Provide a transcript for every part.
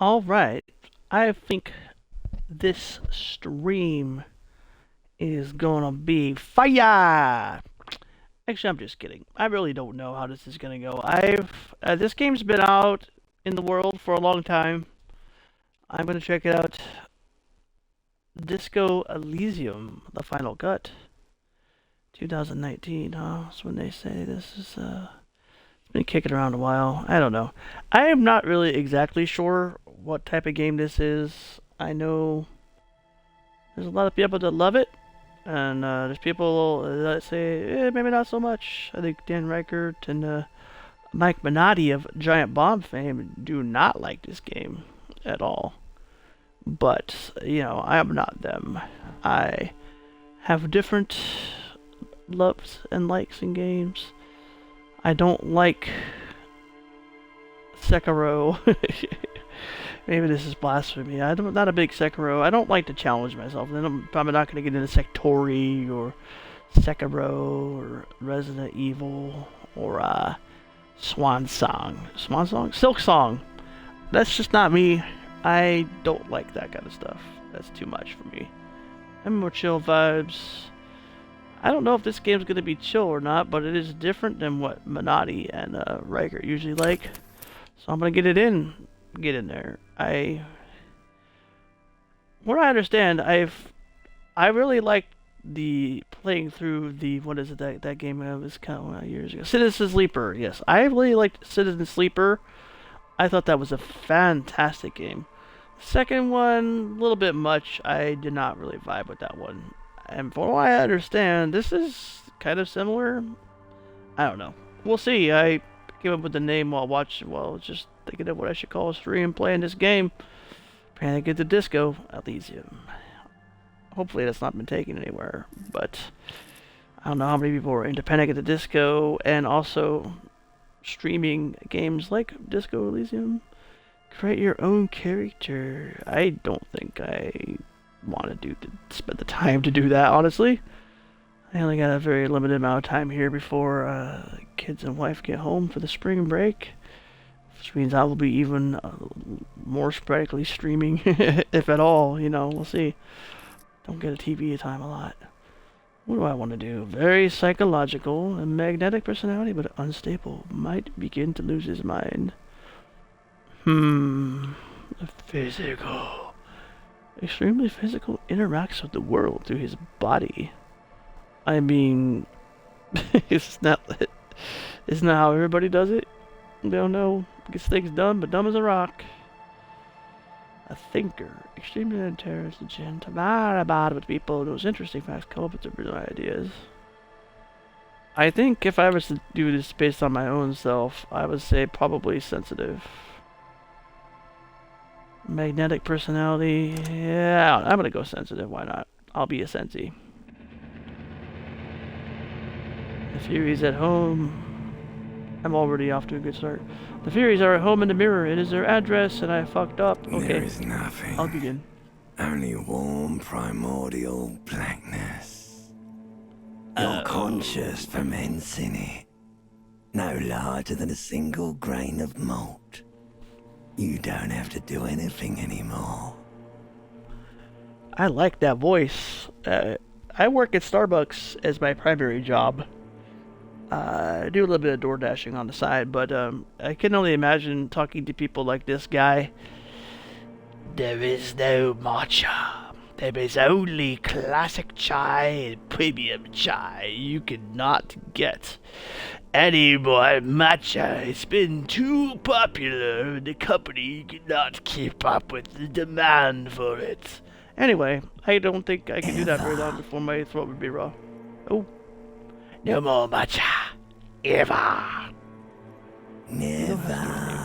All right. I think this stream is gonna be fire. Actually, I'm just kidding. I really don't know how this is gonna go. I've this game's been out in the world for a long time. I'm gonna check it out. Disco Elysium, the final cut, 2019. Huh? That's when they say this is. It's been kicking around a while. I don't know. I am not really exactly sure what type of game this is. I know there's a lot of people that love it, and there's people that say maybe not so much. I think Dan Reichert and Mike Minotti of Giant Bomb fame do not like this game at all. But I am not them. I have different loves and likes in games. I don't like Sekiro. Maybe this is blasphemy. I'm not a big Sekiro. I don't like to challenge myself. Then I'm probably not going to get into Sectori or Sekiro or Resident Evil or Swan Song. Swan Song? Silk Song. That's just not me. I don't like that kind of stuff. That's too much for me. I'm more chill vibes. I don't know if this game's going to be chill or not, but it is different than what Minotti and Riker usually like. So I'm going to get in there. What I understand, I really liked the playing through the, what is it, that game was kind of years ago. Citizen Sleeper, yes. I really liked Citizen Sleeper. I thought that was a fantastic game. Second one, a little bit much. I did not really vibe with that one. And from what I understand, this is kind of similar. I don't know. We'll see. I came up with the name while just thinking of what I should call a stream playing this game. Panic at the Disco Elysium. Hopefully that's not been taken anywhere, but I don't know how many people are into Panic at the Disco and also streaming games like Disco Elysium. Create your own character. I don't think I want to spend the time to do that, honestly. I only got a very limited amount of time here before kids and wife get home for the spring break, which means I will be even more sporadically streaming, if at all. We'll see. Don't get a TV time a lot. What do I want to do? Very psychological, a magnetic personality, but unstable. Might begin to lose his mind. Physical. Extremely physical, interacts with the world through his body. I mean, isn't that how everybody does it? They don't know, gets things done, but dumb as a rock. A thinker, extremely intelligent, about with people, those interesting facts, come up with their brilliant ideas. I think if I was to do this based on my own self, I would say probably sensitive. Magnetic personality, yeah, I'm gonna go sensitive, why not? I'll be a sensi. The Furies at home. I'm already off to a good start. The Furies are at home in the mirror. It is their address, and I fucked up. Okay. There is nothing. I'll begin. Only warm, primordial blackness. Your conscious ferments in it. No larger than a single grain of malt. You don't have to do anything anymore. I like that voice. I work at Starbucks as my primary job. I do a little bit of door dashing on the side, but I can only imagine talking to people like this guy. There is no matcha. There is only classic chai and premium chai. You cannot get any more matcha. It's been too popular. The company cannot keep up with the demand for it. Anyway, I don't think I can do that very long before my throat would be raw. Oh. No more matcha. Ever. Never,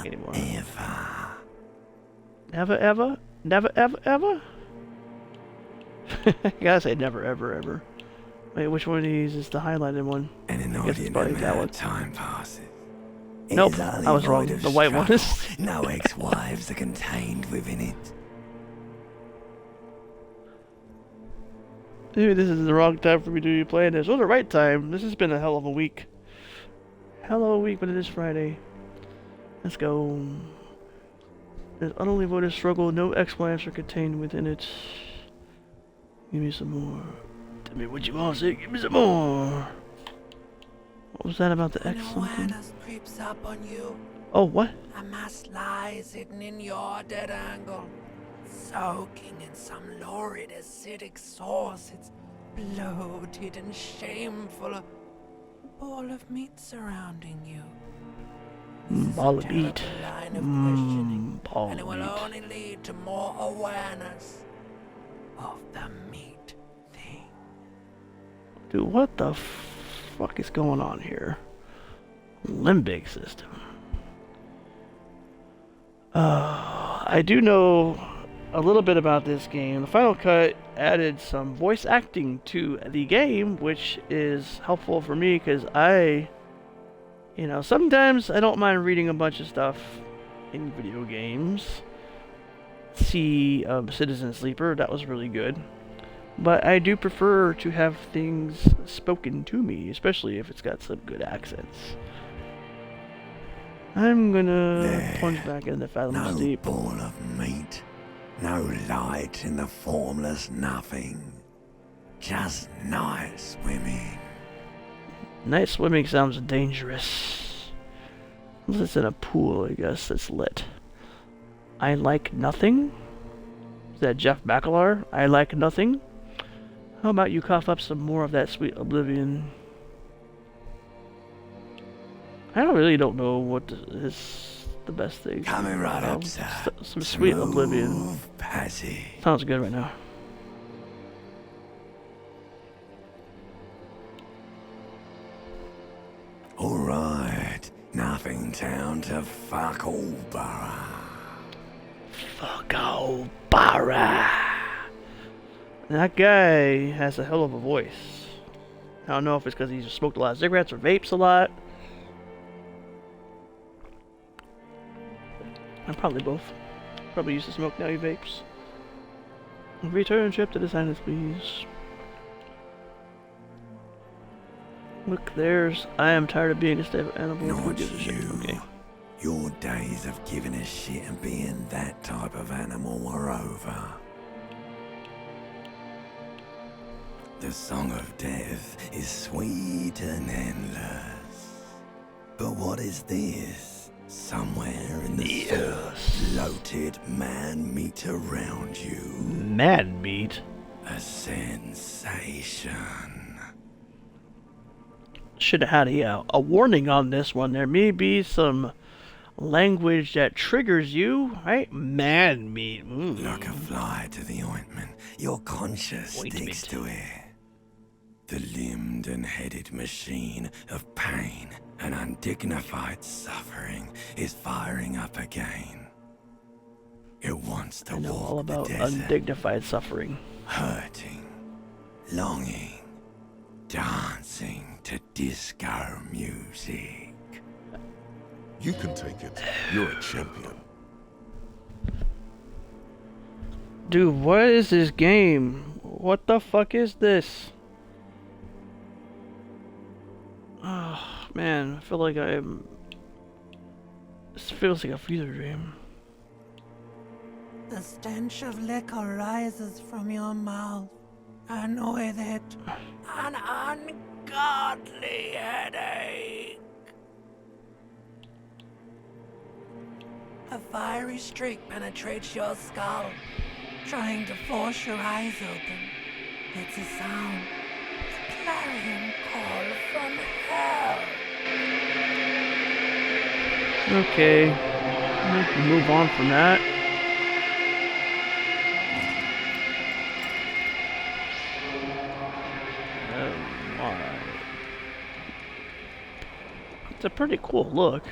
ever. Never, ever? Never, ever, ever? I gotta say never, ever, ever. Wait, which one of these is the highlighted one? And an audience that one. Time passes. Nope, I was wrong. The white one is... No ex-wives are contained within it. Maybe this is the wrong time for me to be playing this. Or the right time. This has been a hell of a week. Hell of a week, but it is Friday. Let's go. An utterly voided struggle, no explanations are contained within it. Give me some more. Tell me what you want, say, give me some more. What was that about the X something? Awareness creeps up on you. Oh, what? A mass lies hidden in your dead angle, soaking in some lurid acidic sauce. It's bloated and shameful. A ball of meat surrounding you. Ball of meat. Line of questioning, Ball and it of will meat. only lead to more awareness of the meat thing. Dude, what the fuck is going on here? Limbic system. I do know a little bit about this game. The Final Cut added some voice acting to the game, which is helpful for me because sometimes I don't mind reading a bunch of stuff in video games. See Citizen Sleeper, that was really good. But I do prefer to have things spoken to me, especially if it's got some good accents. I'm gonna plunge back into Fathomless Deep. No ball of meat, no light in the formless nothing, just night swimming. Night swimming sounds dangerous. Unless it's in a pool, I guess, that's lit. I like nothing? Is that Jeff Bakalar? I like nothing? How about you cough up some more of that sweet oblivion? I really don't know what is the best thing. Coming right up, sir. Some sweet oblivion. Smooth passage. Sounds good right now. Alright, nothing town to fuck all borough. Fuck all Barra. That guy has a hell of a voice. I don't know if it's because he's smoked a lot of cigarettes or vapes a lot. Probably both. Probably used to smoke, now he vapes. Return trip to the sinus, please. Look, there's. I am tired of being a stable animal. Who Not gives a shit? you. Okay. Your days of giving a shit and being that type of animal are over. The song of death is sweet and endless. But what is this? Somewhere in the bloated man meat around you. Man meat? A sensation. Should have had a warning on this one. There may be some language that triggers you, right? Man meat. Like a fly to the ointment, your conscience sticks to it. The limbed and headed machine of pain and undignified suffering is firing up again. It wants to I know walk all about the desert, undignified suffering. hurting, longing, dancing to disco music. You can take it. You're a champion. Dude, what is this game? What the fuck is this? Oh, man, I feel like I'm... This feels like a fever dream. The stench of liquor rises from your mouth, and with it, an ungodly headache. A fiery streak penetrates your skull, trying to force your eyes open. It's a sound, a clarion call from hell. Okay, I can move on from that. Alright. It's a pretty cool look.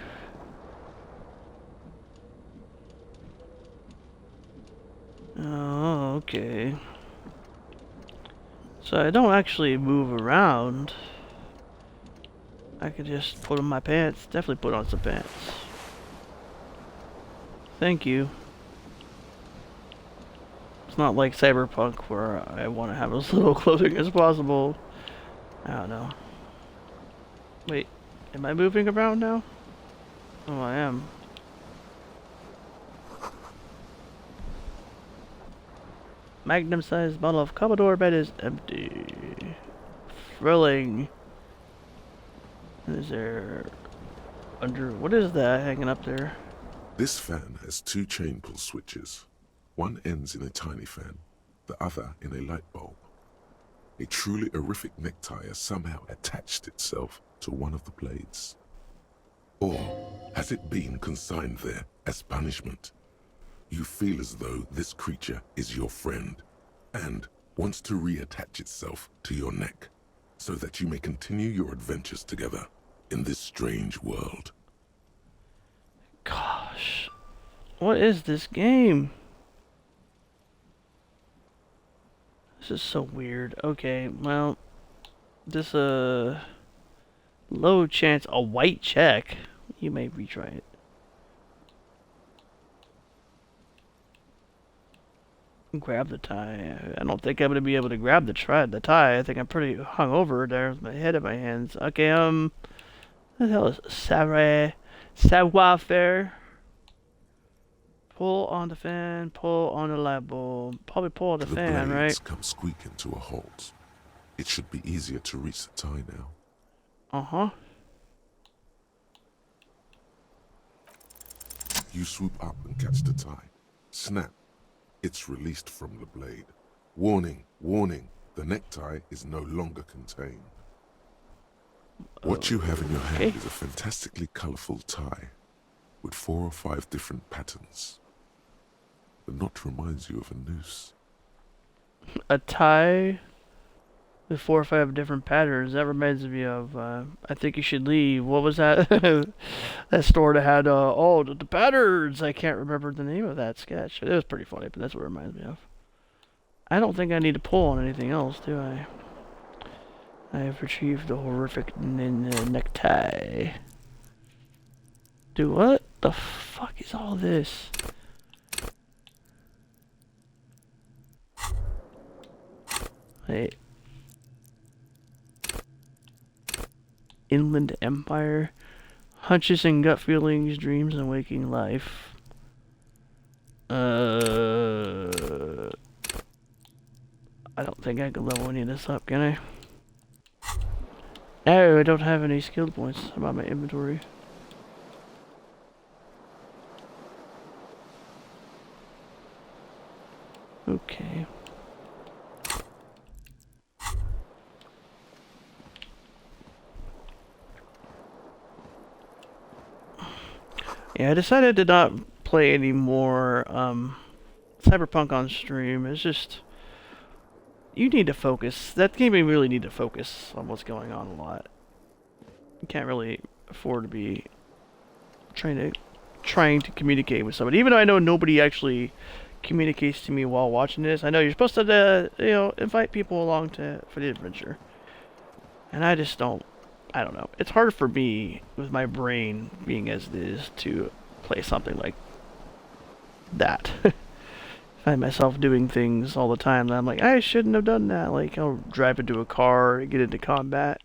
Oh, okay. So I don't actually move around. I could just put on my pants. Definitely put on some pants. Thank you. It's not like Cyberpunk where I want to have as little clothing as possible. I don't know. Wait, am I moving around now? Oh, I am. Magnum-sized bottle of Commodore bed is empty. Thrilling. Is there under what is that hanging up there? This fan has two chain pull switches. One ends in a tiny fan, the other in a light bulb. A truly horrific necktie has somehow attached itself to one of the blades. Or has it been consigned there as punishment? You feel as though this creature is your friend and wants to reattach itself to your neck so that you may continue your adventures together in this strange world. Gosh. What is this game? This is so weird. Okay, well, this low chance a white check. You may retry it. Grab the tie. I don't think I'm gonna be able to grab the tie. I think I'm pretty hungover. There's my head in my hands. Okay, what the hell is savoir faire? Pull on the fan, pull on the light bulb. Probably pull on the fan, right? Blades come squeaking to a halt. It should be easier to reach the tie now. Uh-huh. You swoop up and catch the tie. Snap. It's released from the blade. Warning, warning, the necktie is no longer contained. What you have in your hand is a fantastically colorful tie with 4 or 5 different patterns. The knot reminds you of a noose. A tie with 4 or 5 different patterns. That reminds me of, I Think You Should Leave. What was that? That store that had, the patterns. I can't remember the name of that sketch. It was pretty funny, but that's what it reminds me of. I don't think I need to pull on anything else, do I? I have retrieved the horrific necktie. Dude, what the fuck is all this? Wait. Inland Empire. Hunches and gut feelings, dreams and waking life. I don't think I can level any of this up, can I? No, I don't have any skill points about my inventory. Okay. Yeah, I decided to not play any more Cyberpunk on stream. It's just you need to focus. That game you really need to focus on what's going on a lot. You can't really afford to be trying to communicate with somebody. Even though I know nobody actually communicates to me while watching this, I know you're supposed to invite people along for the adventure. And I just don't. I don't know. It's hard for me, with my brain being as it is, to play something like that. Find myself doing things all the time that I'm like, I shouldn't have done that. Like, I'll drive into a car, get into combat,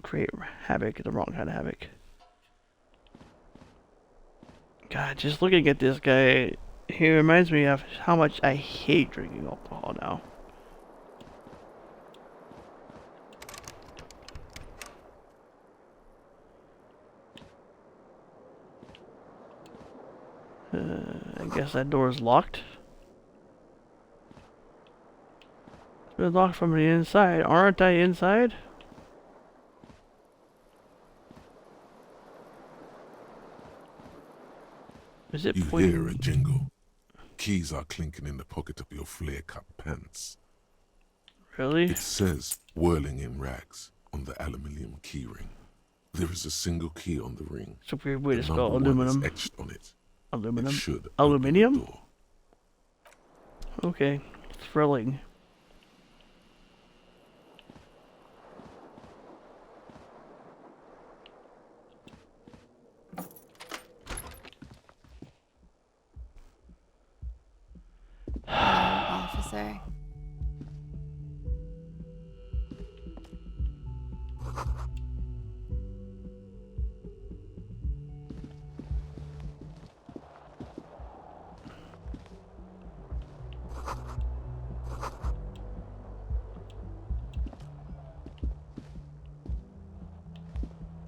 create havoc, the wrong kind of havoc. God, just looking at this guy, he reminds me of how much I hate drinking alcohol now. I guess that door is locked. It's been locked from the inside. Aren't I inside? Is it You pointing? hear a jingle. Keys are clinking in the pocket of your flare-cut pants. Really? It says, whirling in rags, on the aluminium keyring. There is a single key on the ring. It's a weird way to The spell number 1 is aluminum. etched on it. Aluminum? It should Aluminium? open the door. Okay. Thrilling. Officer.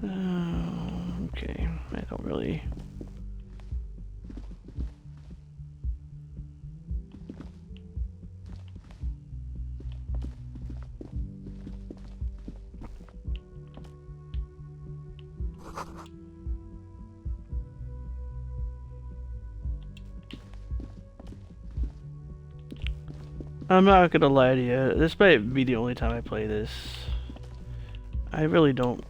Okay, I don't really. I'm not gonna lie to you. This might be the only time I play this. I really don't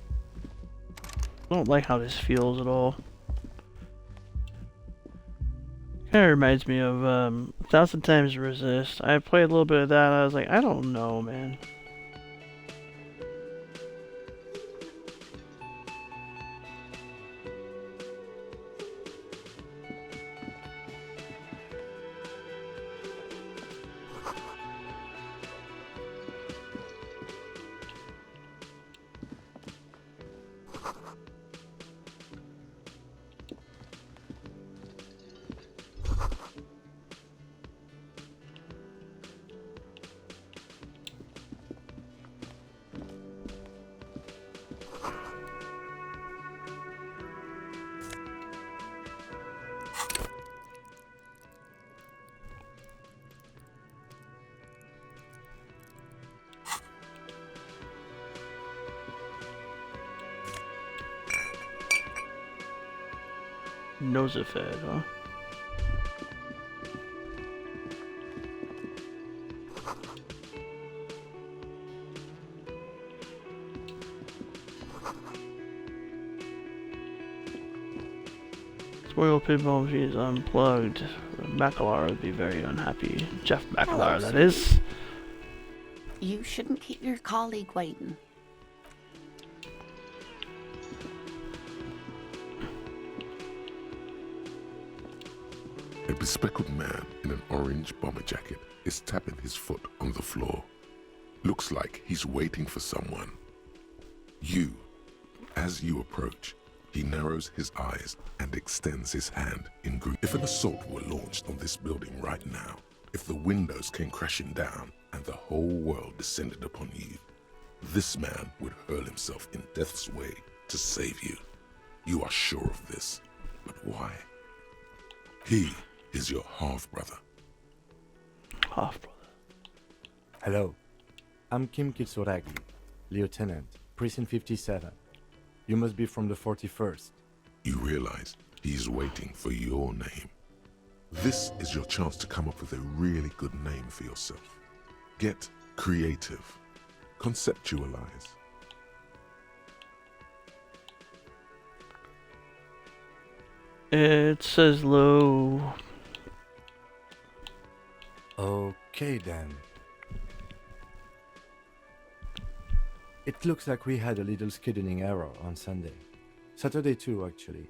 like how this feels at all. Kind of reminds me of 1,000 Times Resist. I played a little bit of that. And I was like, I don't know, man. Nosafed, huh? Spoiled pinball machine is unplugged. Macklar would be very unhappy. Jeff Macklar, that is. You shouldn't keep your colleague waiting. A bespectacled man in an orange bomber jacket is tapping his foot on the floor. Looks like he's waiting for someone. As you approach, he narrows his eyes and extends his hand in greeting. If an assault were launched on this building right now, if the windows came crashing down and the whole world descended upon you, this man would hurl himself in death's way to save you. You are sure of this, but why? He is your half-brother. Half-brother. Hello, I'm Kim Kitsuragi, Lieutenant, Precinct 57. You must be from the 41st. You realize he's waiting for your name. This is your chance to come up with a really good name for yourself. Get creative. Conceptualize. It says low. Okay then. It looks like we had a little scheduling error on Sunday. Saturday too, actually.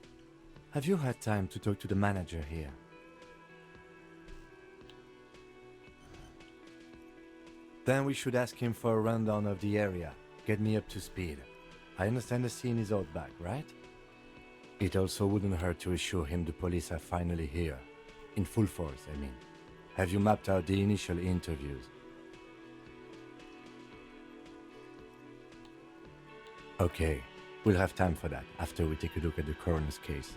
Have you had time to talk to the manager here? Then we should ask him for a rundown of the area. Get me up to speed. I understand the scene is out back, right? It also wouldn't hurt to assure him the police are finally here. In full force, I mean. Have you mapped out the initial interviews? Okay, we'll have time for that after we take a look at the coroner's case.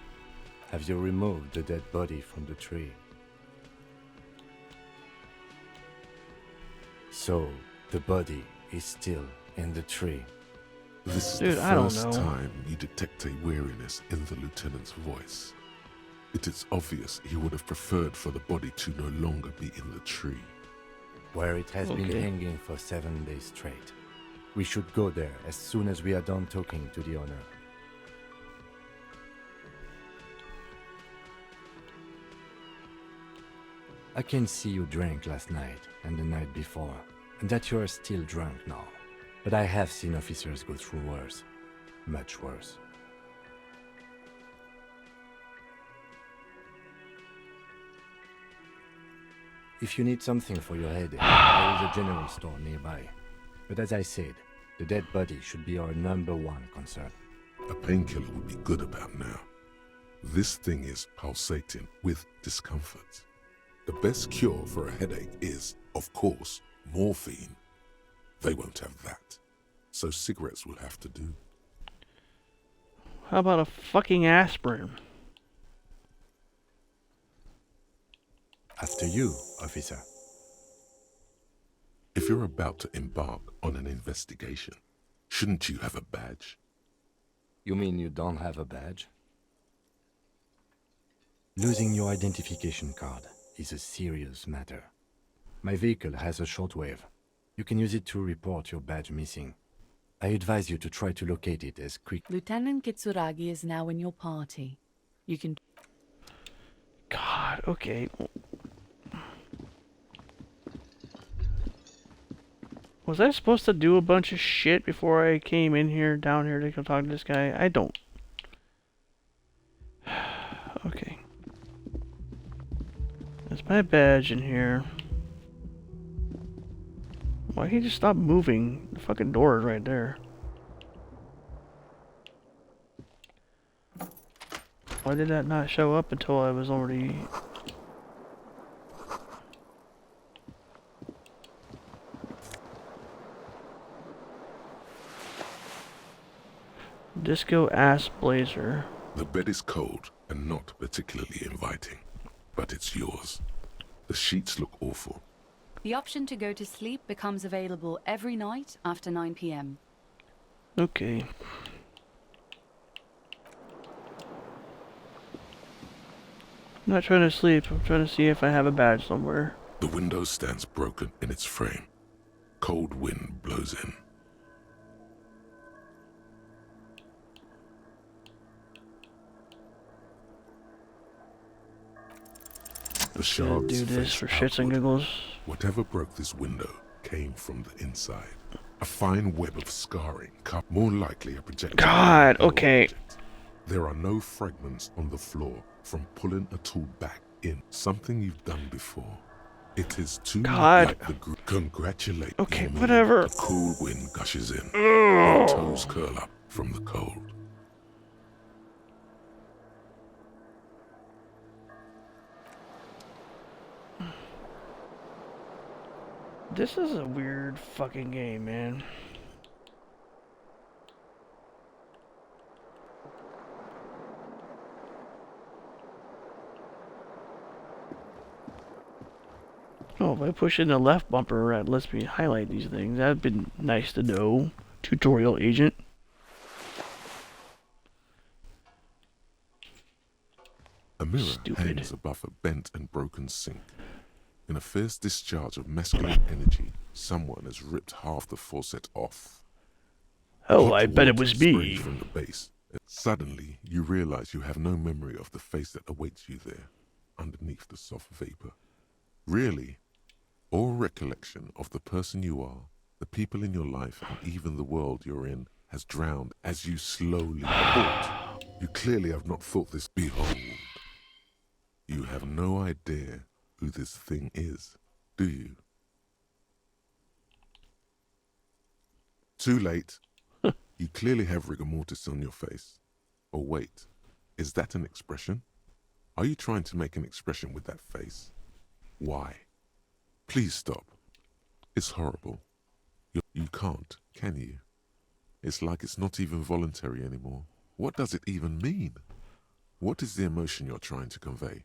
Have you removed the dead body from the tree? So, the body is still in the tree. This is Dude, the I don't first know. time you detect a weariness in the lieutenant's voice. It is obvious he would have preferred for the body to no longer be in the tree. Where it has been Okay. hanging for 7 days straight. We should go there as soon as we are done talking to the owner. I can see you drank last night and the night before, and that you are still drunk now. But I have seen officers go through worse. Much worse. If you need something for your headache, there is a general store nearby. But as I said, the dead body should be our #1 concern. A painkiller would be good about now. This thing is pulsating with discomfort. The best cure for a headache is, of course, morphine. They won't have that, so cigarettes will have to do. How about a fucking aspirin? After you, officer. If you're about to embark on an investigation, shouldn't you have a badge? You mean you don't have a badge? Losing your identification card is a serious matter. My vehicle has a shortwave. You can use it to report your badge missing. I advise you to try to locate it as quick. Lieutenant Kitsuragi is now in your party. You can... God, okay. Was I supposed to do a bunch of shit before I came in here, down here to go talk to this guy? I don't. Okay. There's my badge in here. Why he just stop moving? The fucking door is right there. Why did that not show up until I was already... Disco ass blazer. The bed is cold and not particularly inviting, but it's yours. The sheets look awful. The option to go to sleep becomes available every night after 9 p.m. Okay. I'm not trying to sleep. I'm trying to see if I have a badge somewhere. The window stands broken in its frame. Cold wind blows in. The shards Do this face for shits and outward. giggles. Whatever broke this window came from the inside. A fine web of scarring, cut more likely a projectile. God, than an okay. object. There are no fragments on the floor from pulling a tool back in. Something you've done before. It is too God. like the congratulate. Okay, the moment whatever. A cool wind gushes in. Your toes curl up from the cold. This is a weird fucking game, man. Oh, if I push in the left bumper, that lets me highlight these things. That'd been nice to know. Tutorial agent. A mirror Stupid. hangs above a bent and broken sink. In a fierce discharge of masculine energy, someone has ripped half the faucet off. Oh, Hot I bet it water was sprays me. from the base. Suddenly, you realize you have no memory of the face that awaits you there, underneath the soft vapor. Really, all recollection of the person you are, the people in your life, and even the world you're in has drowned as you slowly halt. You clearly have not thought this. Behold, you have no idea who this thing is, do you? Too late. You clearly have rigor mortis on your face. Or wait, is that an expression? Are you trying to make an expression with that face? Why? Please stop. It's horrible. You can't, can you? It's like it's not even voluntary anymore. What does it even mean? What is the emotion you're trying to convey?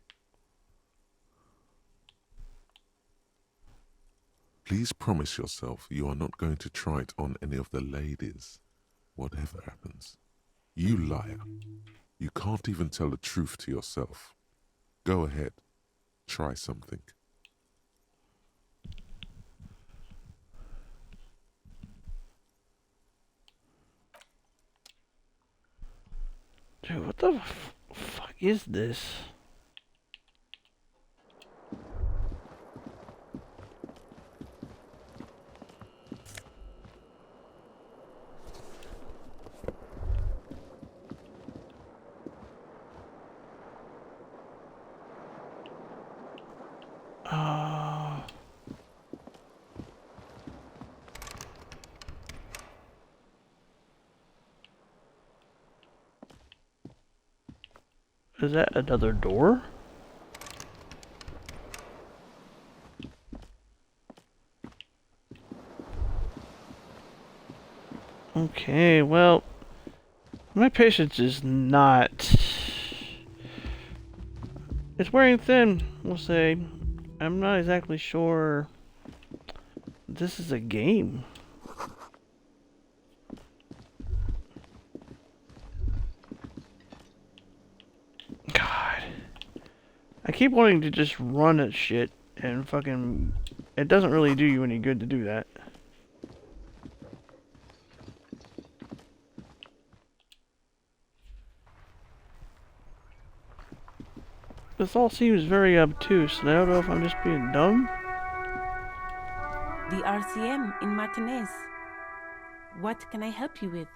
Please promise yourself you are not going to try it on any of the ladies, whatever happens. You liar. You can't even tell the truth to yourself. Go ahead. Try something. Dude, what the fuck is this? Is that another door? Okay, well, My patience is not. It's wearing thin, we'll say. I'm not exactly sure this is a game. God. I keep wanting to just run at shit and fucking... It doesn't really do you any good to do that. This all seems very obtuse, and I don't know if I'm just being dumb. The RCM in Martinez. What can I help you with?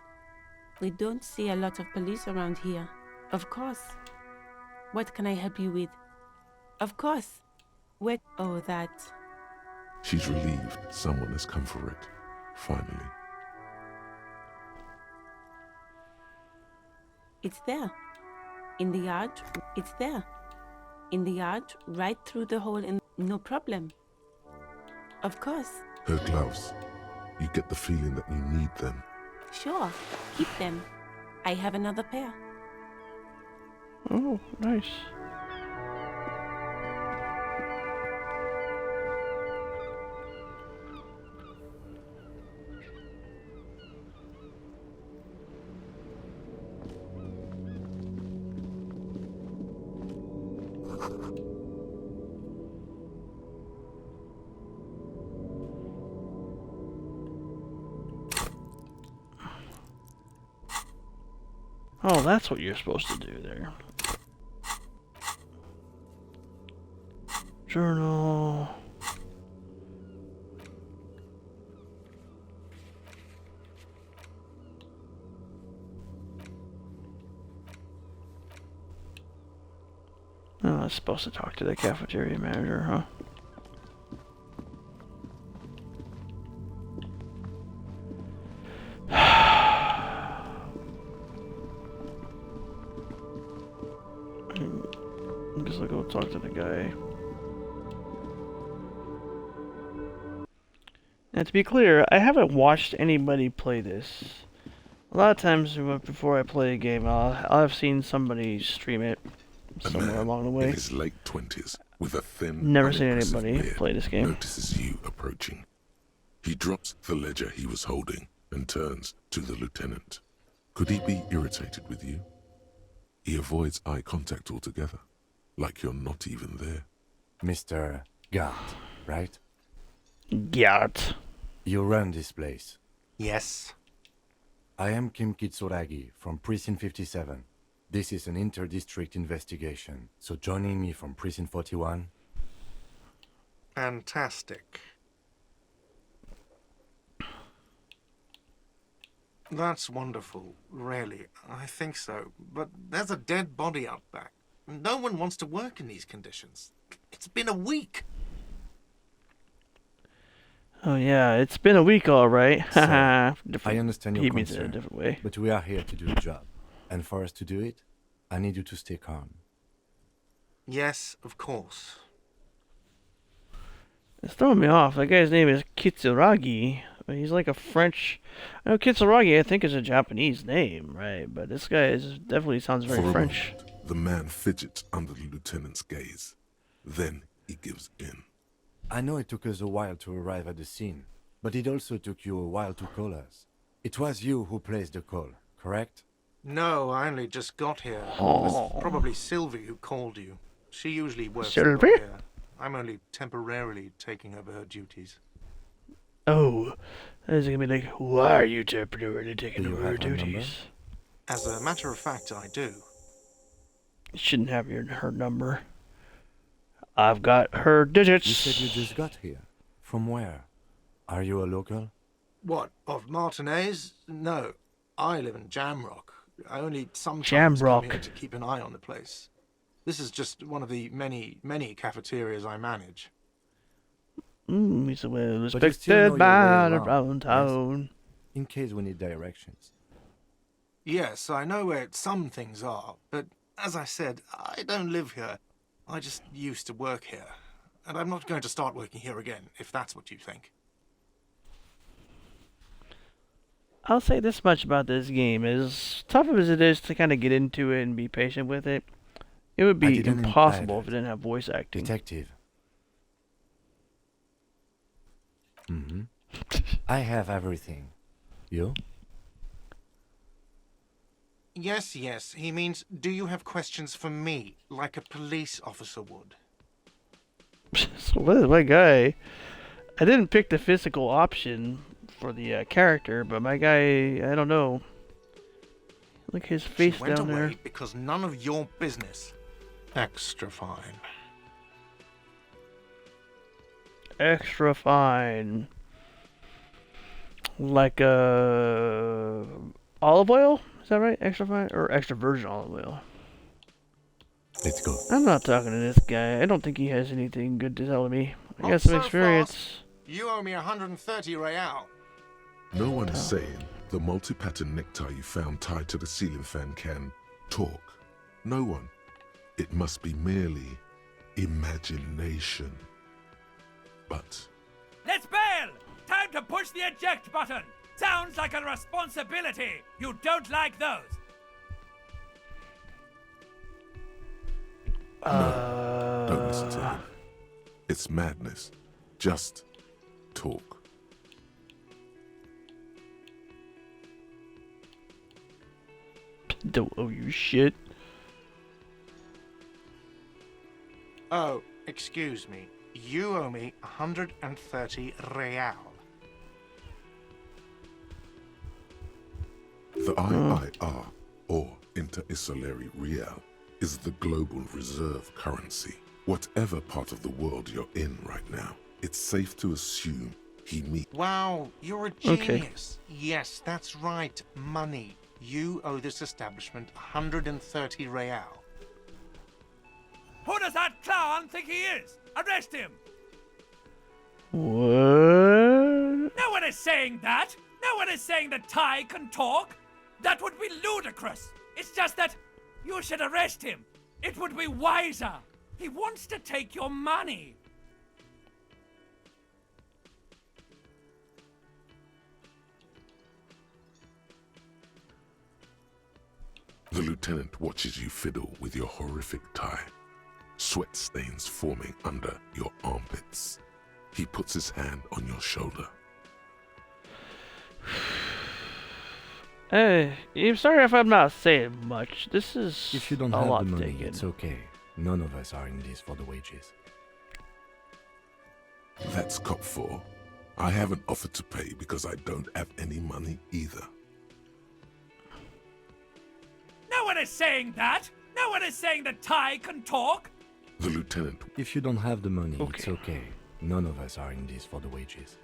We don't see a lot of police around here. Of course. What can I help you with? Of course. What? Oh, that. She's relieved someone has come for it. Finally. It's there. In the yard. It's there. In the yard, right through the hole in... No problem. Of course. Her gloves. You get the feeling that you need them. Sure. Keep them. I have another pair. Oh, nice. Oh, that's what you're supposed to do there. Journal. Oh, I was supposed to talk to the cafeteria manager, huh? I guess I'll go talk to the guy. And to be clear, I haven't watched anybody play this. A lot of times before I play a game, I'll have seen somebody stream it somewhere along the way. In his late 20s, with a thin, Never seen unimpressive anybody beard, play this game. notices you approaching. He drops the ledger he was holding and turns to the lieutenant. Could he be irritated with you? He avoids eye contact altogether, like you're not even there. Mr. Gart, right? Gyat. You run this place. Yes. I am Kim Kitsuragi from Precinct 57. This is an inter-district investigation, so joining me from Precinct 41... Fantastic. That's wonderful, really. I think so. But there's a dead body out back. No one wants to work in these conditions. It's been a week. Oh yeah, it's been a week, all right. Haha. I understand your He means it in a concern, different way. but we are here to do the job. And for us to do it, I need you to stay calm. Yes, of course. It's throwing me off. That guy's name is Kitsuragi. He's like a French... I know Kitsuragi, I think, is a Japanese name, right? But this guy definitely sounds very For a French. moment, the man fidgets under the lieutenant's gaze. Then he gives in. I know it took us a while to arrive at the scene, but it also took you a while to call us. It was you who placed the call, correct? No, I only just got here. It Oh. was probably Sylvie who called you. She usually works Sylvie? over here. I'm only temporarily taking over her duties. Oh, is it gonna be like, why are you temporarily taking Do you over her have her number? duties? As a matter of fact, I do. You shouldn't have her number. I've got her digits. You said you just got here. From where? Are you a local? What, of Martinez? No. I live in Jamrock. I only sometimes Jamrock. come here to keep an eye on the place. This is just one of the many, many cafeterias I manage. He's well you still know respected your by way the around, round yes? town. In case we need directions. Yes, I know where some things are, but as I said, I don't live here. I just used to work here. And I'm not going to start working here again, if that's what you think. I'll say this much about this game is tough as it is to kind of get into it and be patient with it, it would I be didn't imply impossible if that. it didn't have voice acting. Detective. Mm-hmm. I have everything. You? Yes, yes. He means, do you have questions for me, like a police officer would? So what is my guy? I didn't pick the physical option for the character, but my guy, I don't know. Look his face She went down away there. because none of your business. Extra fine. Extra fine. Like olive oil? Is that right? Extra fine or extra virgin olive oil? Let's go. I'm not talking to this guy. I don't think he has anything good to tell me. I Not got some so experience. fast. You owe me 130 real. No one is saying the multi-pattern necktie you found tied to the ceiling fan can talk. No one. It must be merely imagination. But Let's bail! Time to push the eject button! Sounds like a responsibility! You don't like those! don't listen to him. It's madness. Just talk. Don't owe you shit. Oh, excuse me. You owe me 130 real. The IIR, or Inter-Isolary Real, is the global reserve currency. Whatever part of the world you're in right now, it's safe to assume he meets. Wow, you're a Okay. genius. Yes, that's right. Money. You owe this establishment 130 real. Who does that clown think he is? Arrest him! What? No one is saying that! No one is saying that Ty can talk! That would be ludicrous! It's just that you should arrest him! It would be wiser! He wants to take your money! The lieutenant watches you fiddle with your horrific tie. Sweat stains forming under your armpits. He puts his hand on your shoulder. Hey, I'm sorry if I'm not saying much. This is If you don't a have lot the to money, take in. it's okay. None of us are in this for the wages. That's cop 4. I haven't offered to pay because I don't have any money either. No one is saying that! No one is saying that Ty can talk! The lieutenant. If you don't have the money, it's Okay. okay. None of us are in this for the wages.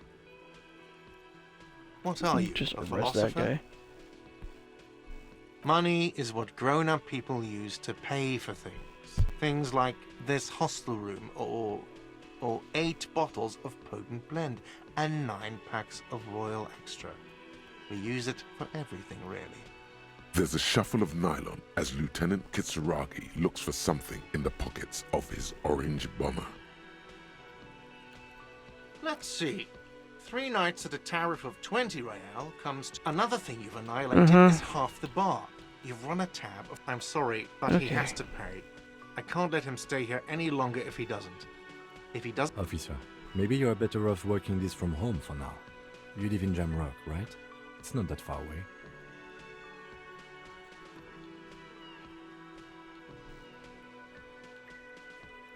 What are you, Just a arrest that philosopher? guy. Money is what grown-up people use to pay for things. Things like this hostel room, or 8 bottles of potent blend, and 9 packs of Royal Extra. We use it for everything, really. There's a shuffle of nylon as Lieutenant Kitsuragi looks for something in the pockets of his orange bomber. Let's see. 3 nights at a tariff of 20 real comes to... Another thing you've annihilated is half the bar. You've run a tab of... I'm sorry, but he Okay. has to pay. I can't let him stay here any longer if he doesn't. If he doesn't... Officer, maybe you're better off working this from home for now. You live in Jamrock, right? It's not that far away.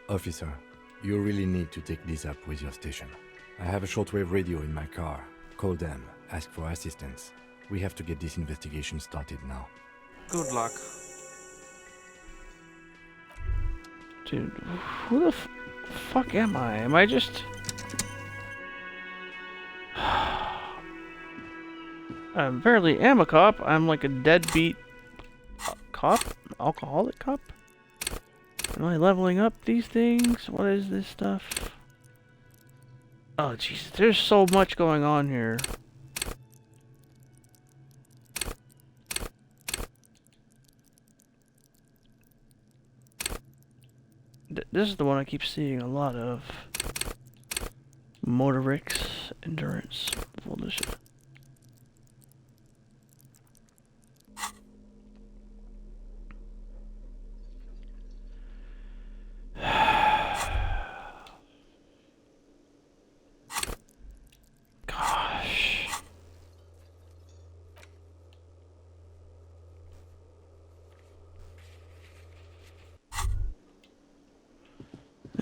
Officer, you really need to take this up with your station. I have a shortwave radio in my car. Call them, ask for assistance. We have to get this investigation started now. Good luck. Dude, who the fuck am I? Am I just... I apparently am a cop. I'm like a deadbeat cop? Alcoholic cop? Am I leveling up these things? What is this stuff? Oh, Jesus. There's so much going on here. This is the one I keep seeing a lot of. Motorix Endurance. Full edition.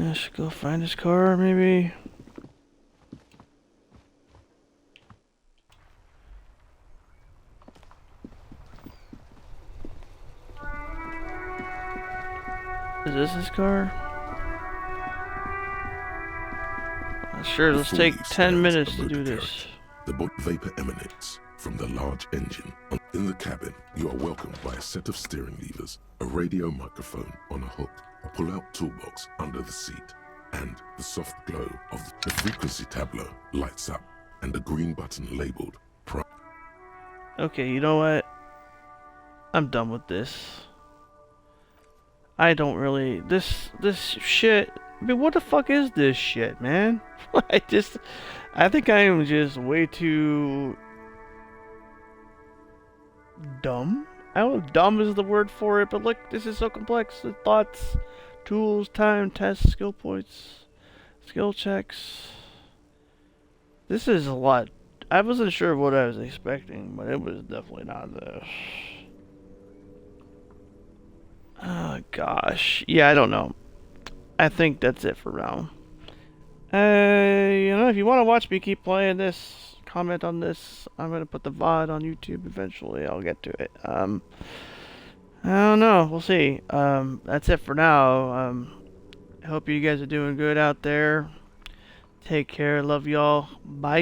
I should go find his car, maybe. Is this his car? Sure, let's Before take you 10 stands minutes a to motor do carriage. this. The vapor emanates from the large engine. In the cabin, you are welcomed by a set of steering levers, a radio microphone on a hook, a pull-out toolbox under the seat, and the soft glow of the frequency tableau lights up, and a green button labeled Prime. Okay, you know what? I'm done with this. I don't really... This shit... I mean, what the fuck is this shit, man? I think I am just way too... dumb? I don't know if dumb is the word for it, but look, this is so complex. The thoughts, tools, time, tests, skill points, skill checks. This is a lot. I wasn't sure what I was expecting, but it was definitely not this. Oh, gosh. Yeah, I don't know. I think that's it for now. You know, if you want to watch me keep playing this, comment on this. I'm going to put the VOD on YouTube eventually. I'll get to it. I don't know. We'll see. That's it for now. I hope you guys are doing good out there. Take care. Love y'all. Bye.